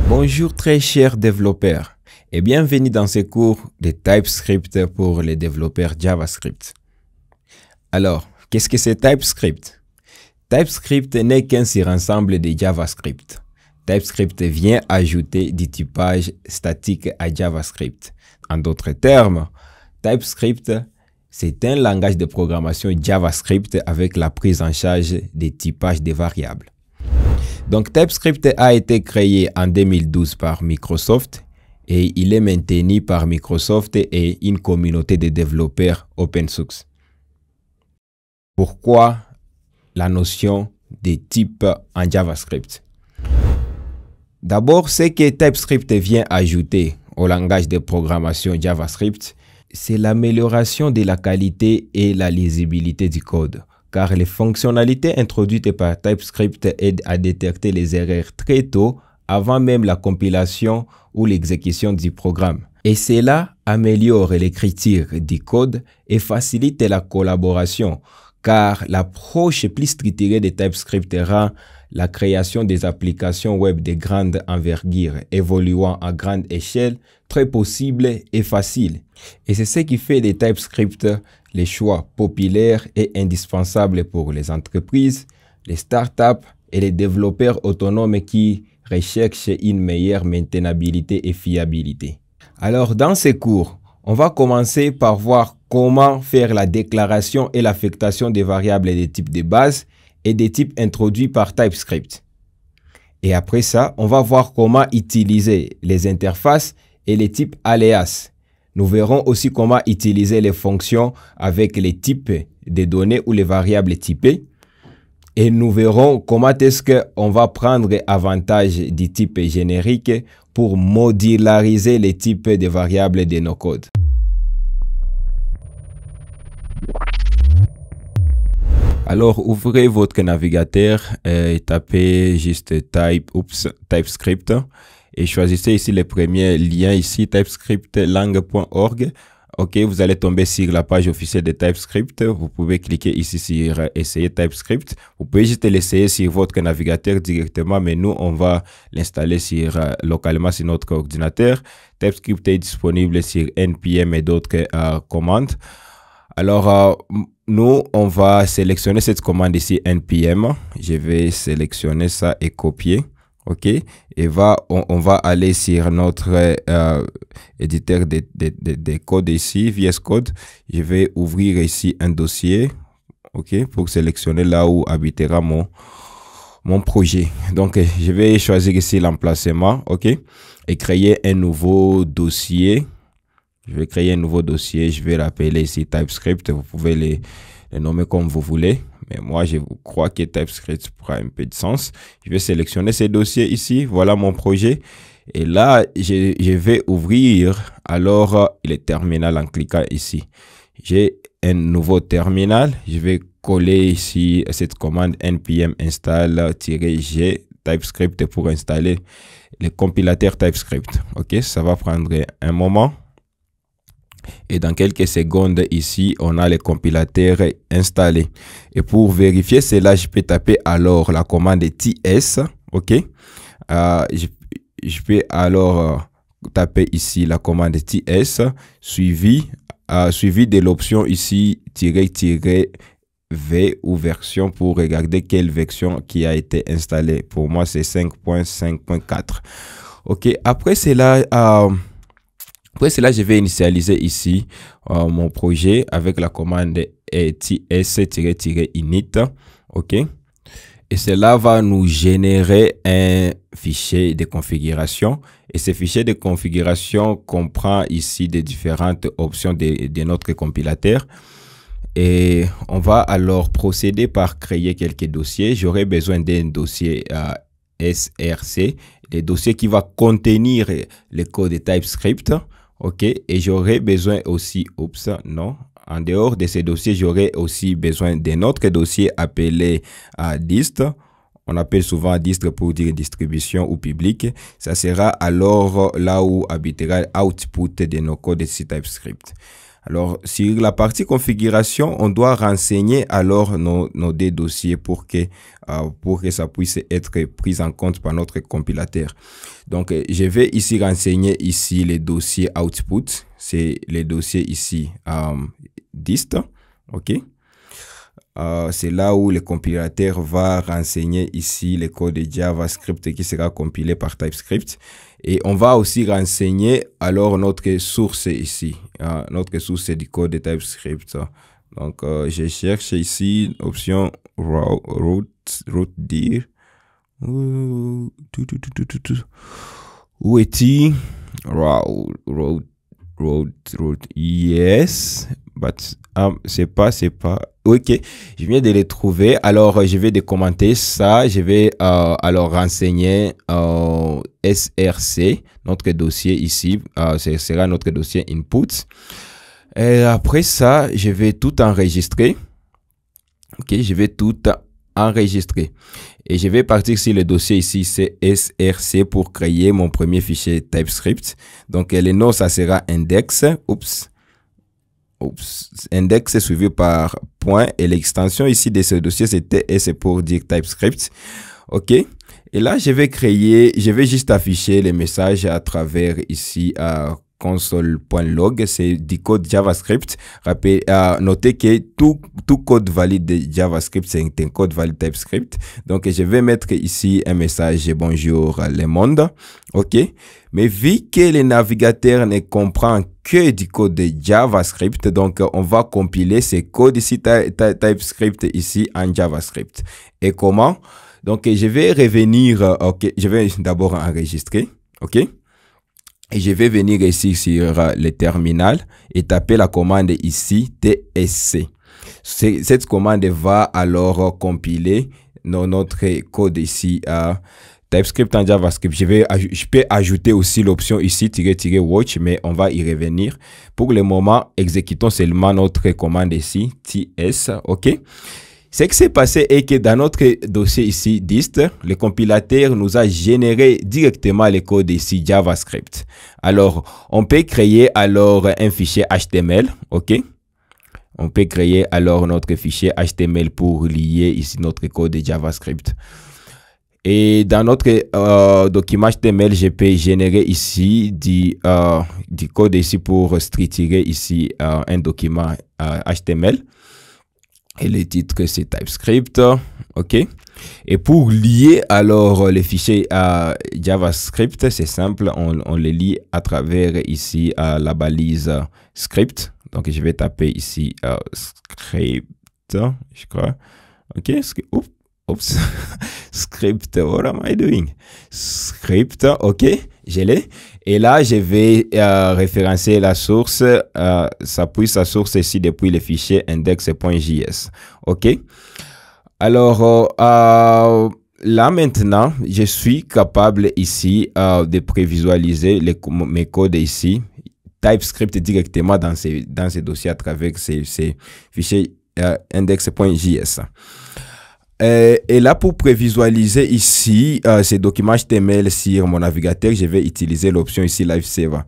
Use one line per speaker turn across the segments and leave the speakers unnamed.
Bonjour très chers développeurs et bienvenue dans ce cours de TypeScript pour les développeurs JavaScript. Alors, qu'est-ce que c'est TypeScript? TypeScript n'est qu'un surensemble de JavaScript. TypeScript vient ajouter du typage statique à JavaScript. En d'autres termes, TypeScript, c'est un langage de programmation JavaScript avec la prise en charge des typages de variables. Donc, TypeScript a été créé en 2012 par Microsoft et il est maintenu par Microsoft et une communauté de développeurs open source. Pourquoi la notion de type en JavaScript? D'abord, ce que TypeScript vient ajouter au langage de programmation JavaScript, c'est l'amélioration de la qualité et la lisibilité du code. Car les fonctionnalités introduites par TypeScript aident à détecter les erreurs très tôt, avant même la compilation ou l'exécution du programme. Et cela améliore l'écriture du code et facilite la collaboration, car l'approche plus structurée de TypeScript rend la création des applications web de grande envergure évoluant à grande échelle très possible et facile. Et c'est ce qui fait de TypeScript les choix populaires et indispensables pour les entreprises, les startups et les développeurs autonomes qui recherchent une meilleure maintenabilité et fiabilité. Alors dans ce cours, on va commencer par voir comment faire la déclaration et l'affectation des variables des types de base et des types introduits par TypeScript. Et après ça, on va voir comment utiliser les interfaces et les types alias. Nous verrons aussi comment utiliser les fonctions avec les types de données ou les variables typées. Et nous verrons comment est-ce qu'on va prendre avantage du type générique pour modulariser les types de variables de nos codes. Alors, ouvrez votre navigateur et tapez juste TypeScript et choisissez ici le premier lien ici, typescriptlang.org. Ok, vous allez tomber sur la page officielle de TypeScript. Vous pouvez cliquer ici sur Essayer TypeScript. Vous pouvez juste l'essayer sur votre navigateur directement, mais nous, on va l'installer localement sur notre ordinateur. TypeScript est disponible sur NPM et d'autres commandes. Alors, nous, on va sélectionner cette commande ici, npm. Je vais sélectionner ça et copier. OK. Et on va aller sur notre éditeur de code ici, VS Code. Je vais ouvrir ici un dossier. OK. Pour sélectionner là où habitera mon projet. Donc, je vais choisir ici l'emplacement. OK. Et créer un nouveau dossier. Je vais créer un nouveau dossier. Je vais l'appeler ici TypeScript. Vous pouvez les nommer comme vous voulez. Mais moi, je crois que TypeScript prend un peu de sens. Je vais sélectionner ces dossiers ici. Voilà mon projet. Et là, je vais ouvrir alors le terminal en cliquant ici. J'ai un nouveau terminal. Je vais coller ici cette commande npm install-g TypeScript pour installer le compilateur TypeScript. OK, ça va prendre un moment. Et dans quelques secondes ici, on a le compilateur installé. Et pour vérifier cela, je peux taper alors la commande ts. OK. Je peux alors taper ici la commande ts suivi de l'option ici -v ou version pour regarder quelle version qui a été installée. Pour moi, c'est 5.5.4. OK. Après cela, je vais initialiser ici mon projet avec la commande ts-init. OK. Et cela va nous générer un fichier de configuration. Et ce fichier de configuration comprend ici des différentes options de notre compilateur. Et on va alors procéder par créer quelques dossiers. J'aurai besoin d'un dossier src, le dossier qui va contenir le code de TypeScript. OK, et j'aurai besoin aussi, en dehors de ces dossiers, j'aurai aussi besoin d'un autre dossier appelé dist. On appelle souvent dist pour dire distribution ou public. Ça sera alors là où habitera output de nos codes de TypeScript. Alors, sur la partie configuration, on doit renseigner alors nos deux dossiers pour que ça puisse être pris en compte par notre compilateur. Donc, je vais ici renseigner ici les dossiers output. C'est les dossiers ici dist. OK. C'est là où le compilateur va renseigner ici le code de JavaScript qui sera compilé par TypeScript. Et on va aussi renseigner alors notre source ici. Notre source du code de TypeScript. Donc, je cherche ici option root dir. Où est-il? Root. Yes. But, c'est pas. Ok, je viens de les trouver. Alors, je vais commenter ça. Je vais alors renseigner SRC, notre dossier ici. Ce sera notre dossier input. Et après ça, je vais tout enregistrer. Ok, je vais tout enregistrer. Et je vais partir sur le dossier ici, c'est SRC pour créer mon premier fichier TypeScript. Donc, le nom, ça sera index. Index suivi par point et l'extension ici de ce dossier c'était S pour dire TypeScript. OK. Et là, je vais juste afficher les messages à travers ici à console.log, c'est du code JavaScript. Notez que tout code valide de JavaScript, c'est un code valide TypeScript. Donc, je vais mettre ici un message bonjour le monde. OK. Mais vu que le navigateur ne comprend que du code de JavaScript, donc on va compiler ce code ici, TypeScript ici en JavaScript. Et comment? Donc, je vais revenir, OK, je vais d'abord enregistrer, OK? Et je vais venir ici sur le terminal et taper la commande ici, tsc. Cette commande va alors compiler notre code ici à TypeScript en JavaScript. Je peux ajouter aussi l'option ici, --watch, mais on va y revenir. Pour le moment, exécutons seulement notre commande ici, ts, OK? Ce qui s'est passé est que dans notre dossier ici, dist, le compilateur nous a généré directement le code ici JavaScript. Alors, on peut créer alors un fichier HTML, OK? On peut créer alors notre fichier HTML pour lier ici notre code de JavaScript. Et dans notre document HTML, je peux générer ici du code ici pour structurer ici un document HTML. Et le titre, c'est TypeScript. OK. Et pour lier alors les fichiers à JavaScript, c'est simple. On les lie à travers ici la balise script. Donc, je vais taper ici script, je crois. OK. Oups. Script, what am I doing? Script, OK, je l'ai. Et là, je vais référencer la source. Ça puise sa source ici depuis le fichier index.js. OK. Alors, là maintenant, je suis capable ici de prévisualiser mes codes ici. TypeScript directement dans ces dossiers à travers ces fichiers index.js. Et là, pour prévisualiser ici ces documents HTML sur mon navigateur, je vais utiliser l'option ici Lifesaver.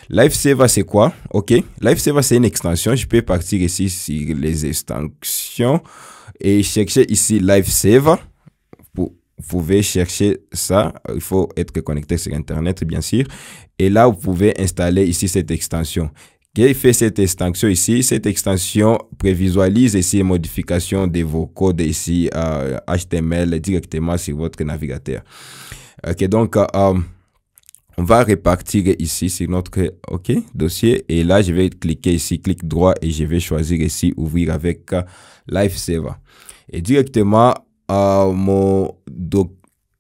Lifesaver, c'est quoi? OK. Lifesaver, c'est une extension. Je peux partir ici sur les extensions et chercher ici Lifesaver. Vous pouvez chercher ça. Il faut être connecté sur Internet, bien sûr. Et là, vous pouvez installer ici cette extension. Qui fait cette extension ici? Cette extension prévisualise ici les modifications de vos codes ici HTML directement sur votre navigateur. Ok, donc on va repartir ici sur notre dossier et là je vais cliquer ici, clic droit et je vais choisir ici ouvrir avec Lifesaver. Et directement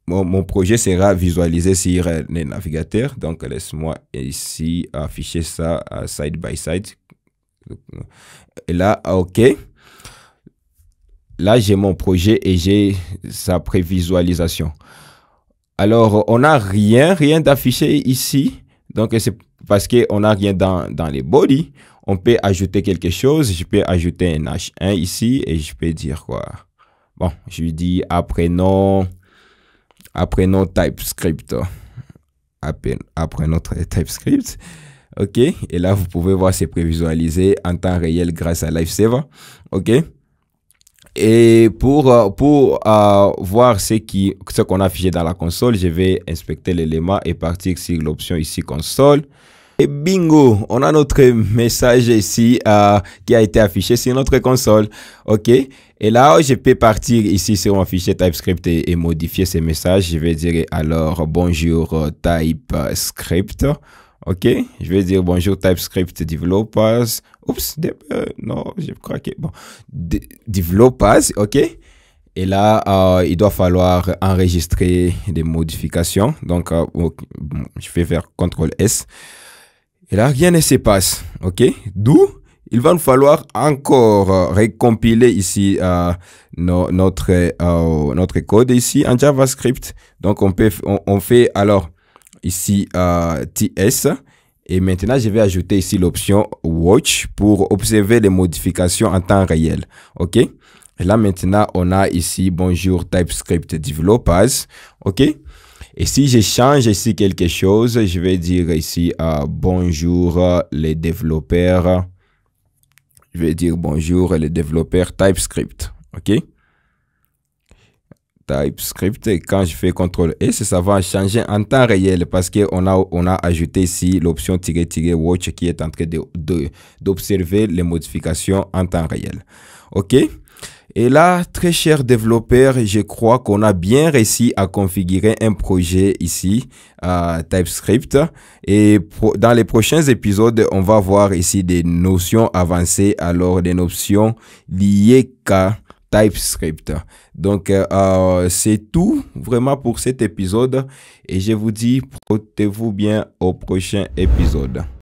mon projet sera visualisé sur le navigateur. Donc, laisse-moi ici afficher ça side by side. Et là, OK. Là, j'ai mon projet et j'ai sa prévisualisation. Alors, on n'a rien d'affiché ici. Donc, c'est parce qu'on n'a rien dans les bodies. On peut ajouter quelque chose. Je peux ajouter un H1 ici et je peux dire quoi? Bon, je lui dis apprenons TypeScript. Apprenons TypeScript. OK? Et là, vous pouvez voir, c'est prévisualisé en temps réel grâce à Livesaver. OK? Et pour voir ce qu'on a affiché dans la console, je vais inspecter l'élément et partir sur l'option ici console. Et bingo, on a notre message ici qui a été affiché sur notre console. OK. Et là, je peux partir ici sur mon fichier TypeScript et modifier ces messages. Je vais dire alors bonjour TypeScript. OK. Je vais dire bonjour TypeScript developers. Oups, non, je crois que bon. Developers, OK. Et là, il doit falloir enregistrer des modifications. Donc, je vais faire CTRL-S. Et là, rien ne se passe, OK? D'où il va nous falloir encore recompiler ici notre code ici en JavaScript. Donc, on fait alors ici TS. Et maintenant, je vais ajouter ici l'option Watch pour observer les modifications en temps réel, OK? Et là, maintenant, on a ici bonjour TypeScript Developers, OK? Et si je change ici quelque chose, je vais dire ici bonjour les développeurs. Je vais dire bonjour les développeurs TypeScript. OK? TypeScript. Et quand je fais CTRL-S, ça va changer en temps réel parce qu'on a ajouté ici l'option -- watch qui est en train d'observer les modifications en temps réel. OK? Et là, très chers développeurs, je crois qu'on a bien réussi à configurer un projet ici, TypeScript. Et dans les prochains épisodes, on va voir ici des notions avancées, alors des notions liées qu'à TypeScript. Donc, c'est tout vraiment pour cet épisode. Et je vous dis, portez-vous bien au prochain épisode.